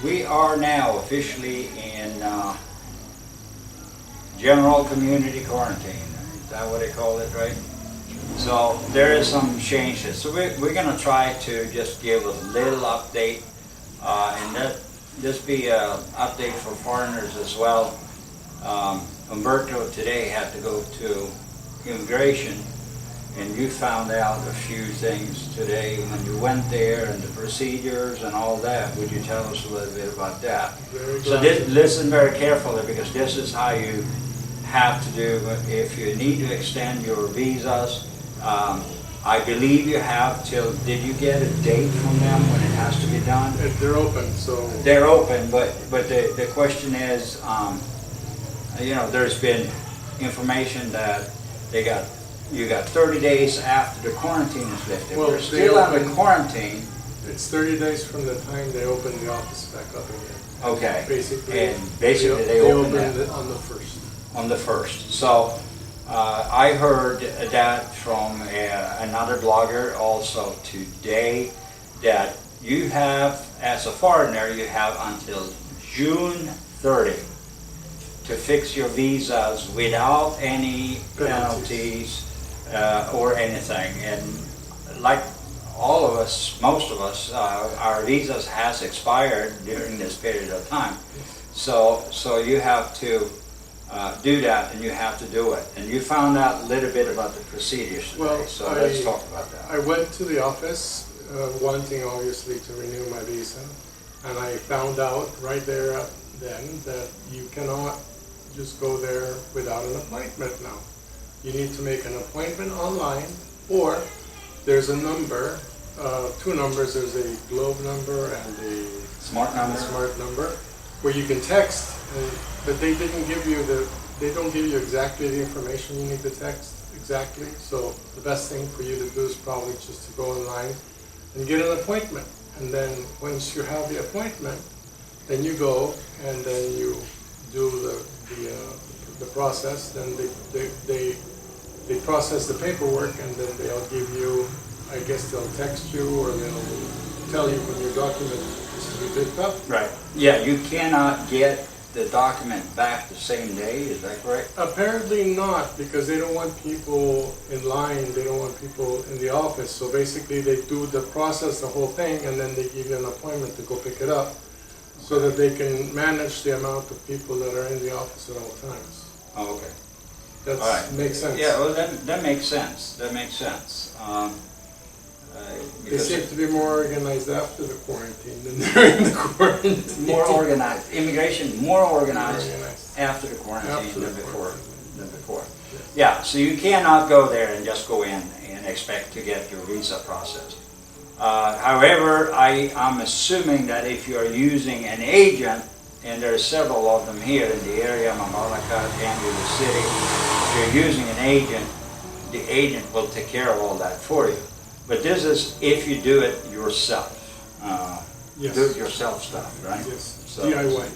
We are now officially in general community quarantine. Is that what they call it, right? So there is some changes. So we're going to try to just give a little update, and this be an update for foreigners as well. Umberto today had to go to immigration, and you found out a few things today when you went there and the procedures and all that. Would you tell us a little bit about that? So listen very carefully, because this is how you have to do if you need to extend your visas. I believe you have till, did you get a date from them when it has to be done? They're open, so... They're open, but the question is, you know, there's been information that you got 30 days after the quarantine is lifted. Well, we're still under quarantine. It's 30 days from the time they open the office back up again. Okay. Basically, they opened it on the 1st. On the 1st. So I heard that from another blogger also today, that you have, as a foreigner, you have until June 30 to fix your visas without any penalties or anything. And like all of us, most of us, our visas has expired during this period of time. So you have to do that, and you have to do it. And you found out a little bit about the procedures today, well, so let's talk about that. I went to the office wanting obviously to renew my visa, and I found out right there then that you cannot just go there without an appointment now. You need to make an appointment online, or there's a number, two numbers. There's a globe number and a smart number, where you can text. But they didn't give you they don't give you exactly the information you need to text exactly. So the best thing for you to do is probably just to go online and get an appointment. And then once you have the appointment, then you go and then you do the process. Then they process the paperwork, and then they'll give you, I guess they'll text you, or they'll tell you when your document is to be picked up. Right. Yeah, you cannot get the document back the same day, is that correct? Apparently not, because they don't want people in line, they don't want people in the office. So basically they do the process, the whole thing, and then they give you an appointment to go pick it up, so that they can manage the amount of people that are in the office at all times. Oh, okay. That right. makes sense. Yeah, well, that makes sense. That makes sense. They seem to be more organized after the quarantine than during the quarantine. More organized. Immigration more organized after the quarantine than before. Yeah, so you cannot go there and just go in and expect to get your visa processed. However, I'm assuming that if you are using an agent, and there are several of them here in the area, Mabalacat, Andoer City, if you're using an agent, the agent will take care of all that for you. But this is if you do it yourself. Yes. Do it yourself stuff, right? Yes. So, DIY.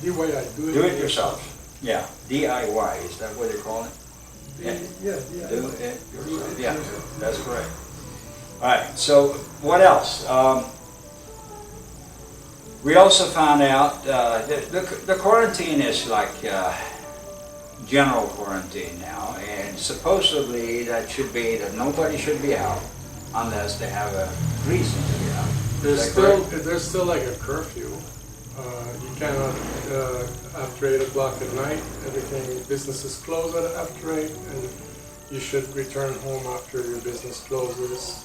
DIY. Do it yourself. Yeah. DIY. Is that what they call it? Yeah. DIY. Do it yourself. Yeah. That's correct. All right. So what else? We also found out the quarantine is like general quarantine now, and supposedly that should be that nobody should be out unless they have a reason to be out. There's still like a curfew. You cannot after 8 o'clock at night. Everything, businesses close after 8, and you should return home after your business closes,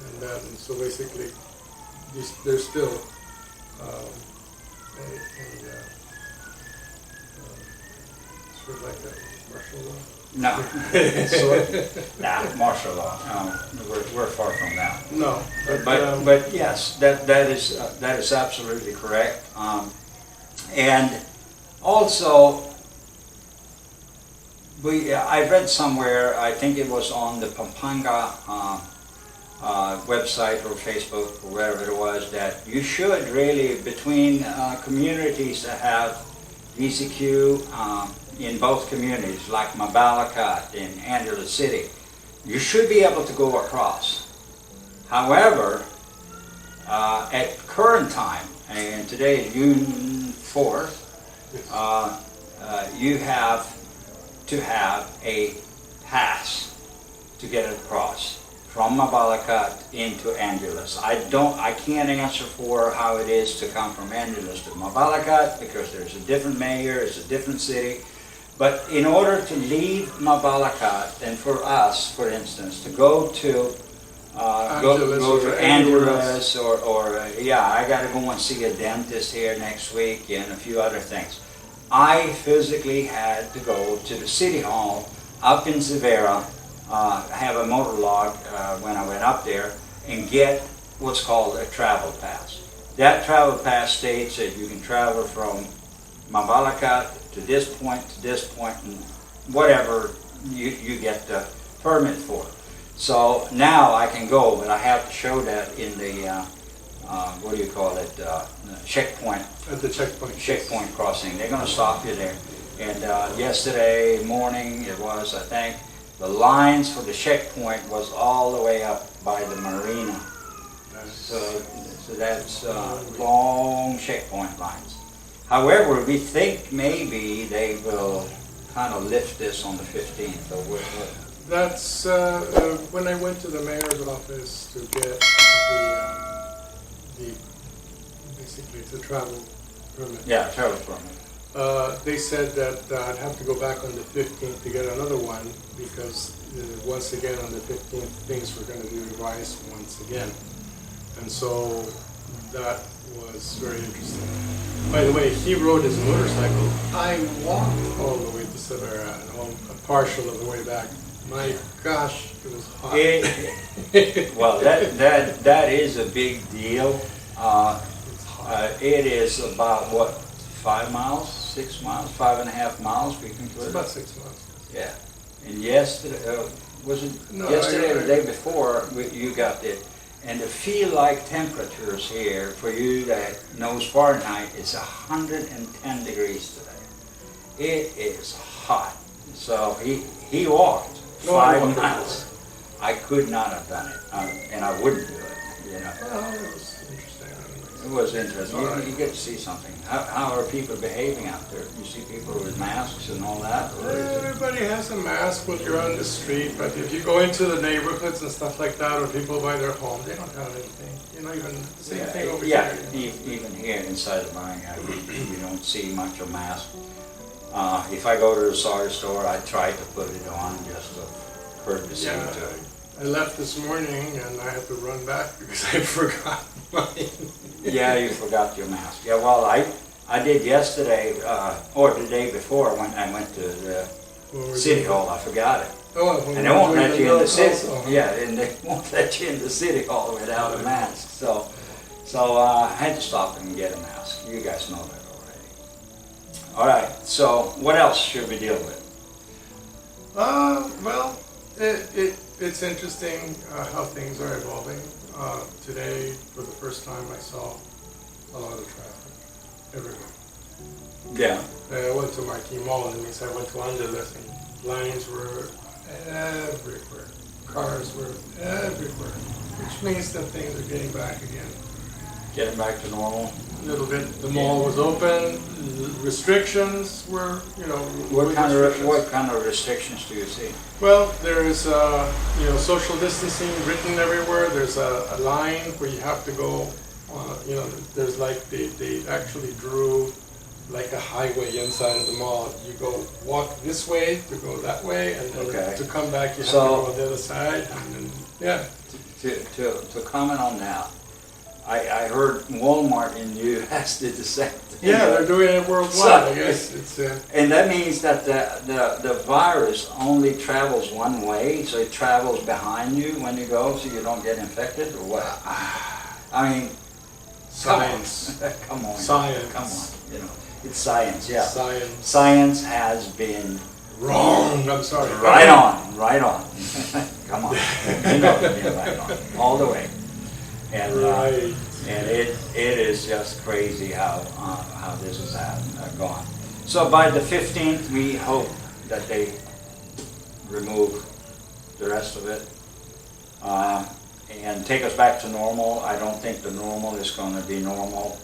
and that. And so basically, there's still sort of like a martial law. No, nah, martial law. We're far from that. No, but yes, that is absolutely correct. And also, I read somewhere, I think it was on the Pampanga website or Facebook or wherever it was, that you should really, between communities that have VCQ in both communities, like Mabalacat in Andoer City, you should be able to go across. However, At current time, and today is June 4th, you have to have a pass to get across from Mabalacat into Angeles. I can't answer for how it is to come from Angeles to Mabalacat because there's a different mayor, it's a different city. But in order to leave Mabalacat, and for us, for instance, to go to go to Andoer or I gotta go and see a dentist here next week and a few other things. I physically had to go to the city hall up in Severa, have a motor log when I went up there, and get what's called a travel pass. That travel pass states that you can travel from Mabalacat to this point, and whatever you get the permit for. So now I can go, but I have to show that in the, what do you call it, checkpoint. At the checkpoint. Checkpoint crossing. They're going to stop you there. And yesterday morning it was, I think, the lines for the checkpoint was all the way up by the marina. So that's long checkpoint lines. However, we think maybe they will kind of lift this on the 15th. That's when I went to the mayor's office to get the basically the travel permit. Yeah, travel permit. They said that I'd have to go back on the 15th to get another one because once again on the 15th things were going to be revised once again, and so that was very interesting. By the way, he rode his motorcycle. I walked all the way to Severa and home, a partial of the way back. My gosh, it was hot. Well, that is a big deal. It is about what, 5 miles, 6 miles, 5.5 miles. We concluded. It's about 6 miles. Yeah, and yesterday was it yesterday or the day before you got it, and the feel-like temperatures here for you that knows Fahrenheit is 110 degrees today. It is hot. So he walked 5 miles. I could not have done it, and I wouldn't do it. You know. Well, it was interesting. It was interesting. You get to see something. How are people behaving out there? You see people with masks and all that? Everybody has a mask when you're on the street, but if you go into the neighborhoods and stuff like that, or people buy their home, they don't have anything. You know, even the same thing over here. Yeah, even here inside of mine, you don't see much of mask. If I go to the cigar store, I try to put it on just to courtesy. I left this morning and I had to run back because I forgot mine. Yeah, you forgot your mask. Yeah, well, I did yesterday, or the day before when I went to the city hall. I forgot it. Oh, and they won't let you in the city. Also. Yeah, and they won't let you in the city hall without a mask. So I had to stop and get a mask. You guys know that already. All right. So what else should we deal with? Well, it's interesting how things are evolving. Today, for the first time, I saw a lot of traffic everywhere. Yeah. I went to Marquee Mall, and I went to Angeles, and lines were everywhere. Cars were everywhere, which means that things are getting back again. Getting back to normal? A little bit. The mall was open. Restrictions were, What kind of restrictions do you see? Well, there is, social distancing written everywhere. There's a line where you have to go. There's like they actually drew like a highway inside of the mall. You go walk this way to go that way, and then to come back you have to go on the other side. And then, yeah. To comment on that. I heard Walmart in the U.S. did the same thing. Yeah, they're doing it worldwide. I guess it's. And that means that the virus only travels one way, so it travels behind you when you go, so you don't get infected, or what? I mean, science. Come on. Science. Come on. It's science. Yeah. Science. Science has been wrong. I'm sorry. Right on. Come on. Right on. All the way. And and it is just crazy how this has gone. So by the 15th, we hope that they remove the rest of it. and take us back to normal. I don't think the normal is going to be normal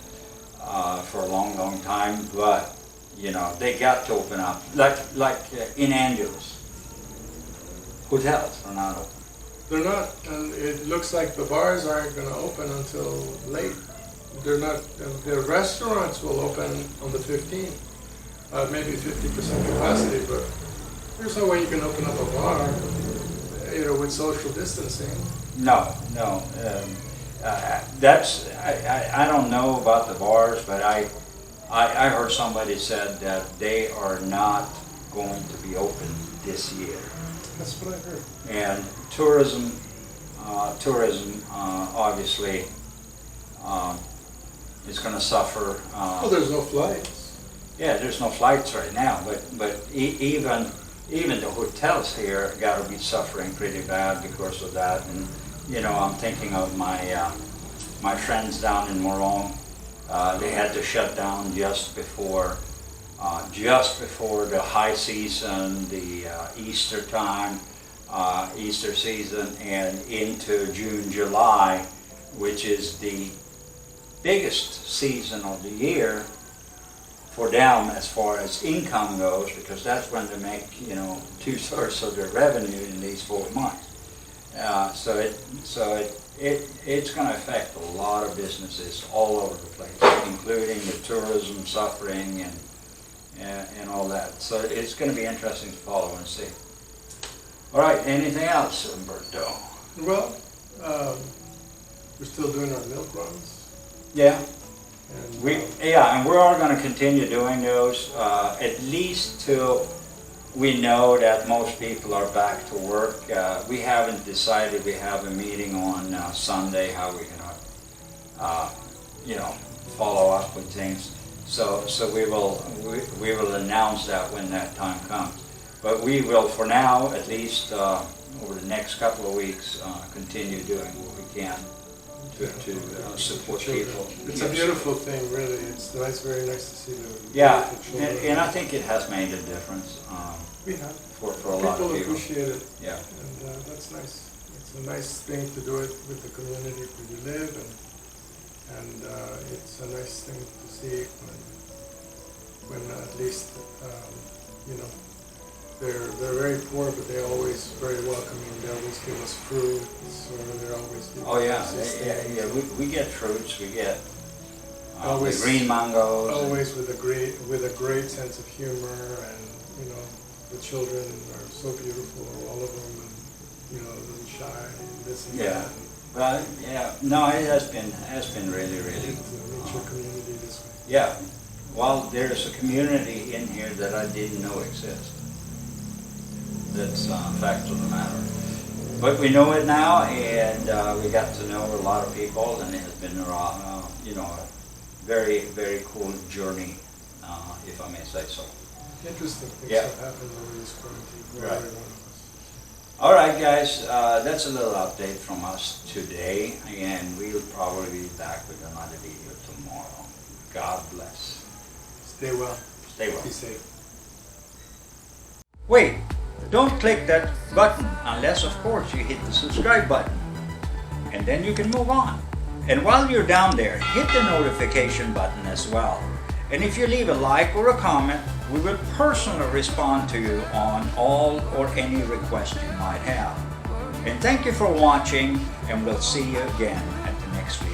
for a long, long time, but you know, they got to open up. Like in Andoer, hotels are not open. They're not, and it looks like the bars aren't going to open until late. They're not, the restaurants will open on the 15th, maybe 50% capacity, but there's no way you can open up a bar, you know, with social distancing. No. That's, I don't know about the bars, but I heard somebody said that they are not going to be open this year. That's what I heard. And tourism, obviously, is going to suffer. Well, there's no flights. Yeah, there's no flights right now, but even the hotels here got to be suffering pretty bad because of that. And you know, I'm thinking of my friends down in Morong. They had to shut down just before the high season, the Easter time, Easter season, and into June, July, which is the biggest season of the year for them as far as income goes, because that's when they make, you know, 2/3 of their revenue in these 4 months. So it's going to affect a lot of businesses all over the place, including the tourism suffering and all that. So it's going to be interesting to follow and see. All right, anything else, Umberto? Well, we're still doing our milk runs. Yeah. And, And we're all going to continue doing those at least till we know that most people are back to work. We haven't decided. We have a meeting on Sunday how we're going to, you know, follow up with things. So we will announce that when that time comes. But we will, for now, at least over the next couple of weeks, continue doing what we can to support people. It's a beautiful thing, really. It's nice, very nice to see the Yeah, beautiful children. and I think it has made a difference We have. for a lot of People people. appreciate it. Yeah. And that's nice. It's a nice thing to do it with the community where you live, and it's a nice thing to see when at least, you know, they're very poor, but they're always very welcoming. They always give us fruits, or they're always giving Oh yeah, us these things. yeah. We get fruits. We get Always- the green mangoes. Always with a great sense of humor, and you know, the children are so beautiful, all of them, and you know, a little shy and this and Yeah. that. But yeah, no, it has been really, really. It's a nature community this way. Yeah. Well, there's a community in here that I didn't know exists. That's a fact of the matter. But we know it now, and we got to know a lot of people, and it has been you know, a very, very cool journey, if I may say so. Interesting things Yeah. have happened over this quarantine for Right. every one of us. All right, guys, that's a little update from us today, and we'll probably be back with another video tomorrow. God bless. Stay well. Stay well. Be safe. Wait, don't click that button unless, of course, you hit the subscribe button. And then you can move on. And while you're down there, hit the notification button as well. And if you leave a like or a comment, we will personally respond to you on all or any request you might have. And thank you for watching, and we'll see you again at the next video.